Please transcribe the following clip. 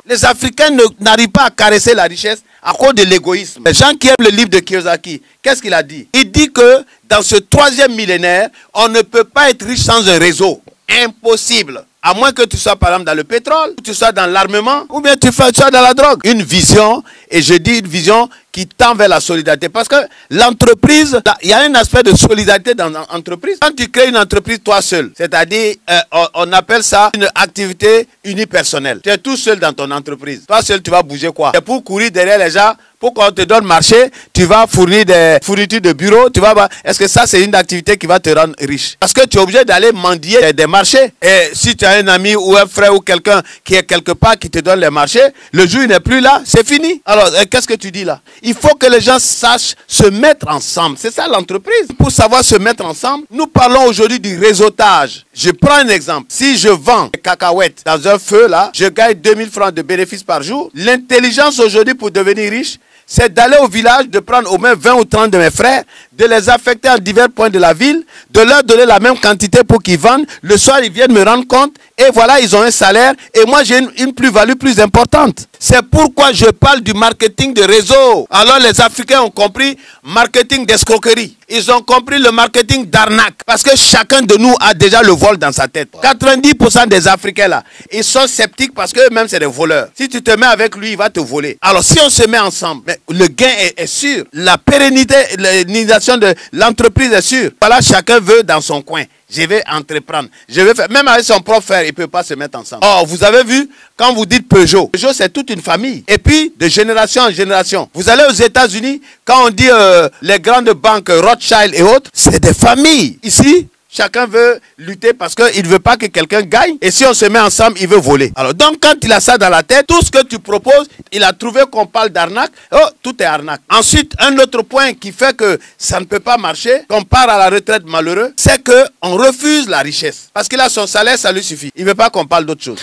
Les Africains n'arrivent pas à caresser la richesse à cause de l'égoïsme. Les gens qui aiment le livre de Kiyosaki, qu'est-ce qu'il a dit? Il dit que dans ce 3e millénaire, on ne peut pas être riche sans un réseau. Impossible. À moins que tu sois par exemple dans le pétrole, ou tu sois dans l'armement, ou bien tu sois dans la drogue. Une vision, et je dis une vision qui tend vers la solidarité. Parce que l'entreprise, il y a un aspect de solidarité dans l'entreprise. Quand tu crées une entreprise toi seul, c'est-à-dire, on appelle ça une activité unipersonnelle. Tu es tout seul dans ton entreprise. Toi seul, tu vas bouger quoi? C'est pour courir derrière les gens, pour qu'on te donne marché, tu vas fournir des fournitures de bureau, tu vas... Est-ce que ça, c'est une activité qui va te rendre riche? Parce que tu es obligé d'aller mendier des marchés. Et si tu as un ami ou un frère ou quelqu'un qui est quelque part qui te donne les marchés, le jour il n'est plus là, c'est fini. Alors, qu'est-ce que tu dis là? Il faut que les gens sachent se mettre ensemble. C'est ça l'entreprise. Pour savoir se mettre ensemble, nous parlons aujourd'hui du réseautage. Je prends un exemple. Si je vends des cacahuètes dans un feu là, je gagne 2000 francs de bénéfices par jour. L'intelligence aujourd'hui pour devenir riche, c'est d'aller au village, de prendre au moins 20 ou 30 de mes frères, de les affecter à divers points de la ville, de leur donner la même quantité pour qu'ils vendent. Le soir, ils viennent me rendre compte et voilà, ils ont un salaire et moi, j'ai une plus-value plus importante. C'est pourquoi je parle du marketing de réseau. Alors, les Africains ont compris marketing d'escroquerie. Ils ont compris le marketing d'arnaque. Parce que chacun de nous a déjà le vol dans sa tête. 90% des Africains là, ils sont sceptiques parce qu'eux-mêmes, c'est des voleurs. Si tu te mets avec lui, il va te voler. Alors, si on se met ensemble, mais le gain est sûr. La pérennité, l'initiation de l'entreprise est sûre. Voilà, chacun veut dans son coin. Je vais entreprendre. Je vais faire. Même avec son propre frère, il ne peut pas se mettre ensemble. Oh, vous avez vu, quand vous dites Peugeot, Peugeot, c'est toute une famille. Et puis, de génération en génération. Vous allez aux États-Unis, quand on dit les grandes banques, Rothschild et autres, c'est des familles. Ici, chacun veut lutter parce qu'il ne veut pas que quelqu'un gagne. Et si on se met ensemble, il veut voler. Alors, donc, quand il a ça dans la tête, tout ce que tu proposes, il a trouvé qu'on parle d'arnaque. Oh, tout est arnaque. Ensuite, un autre point qui fait que ça ne peut pas marcher, qu'on part à la retraite malheureux, c'est qu'on refuse la richesse. Parce qu'il a son salaire, ça lui suffit. Il ne veut pas qu'on parle d'autre chose.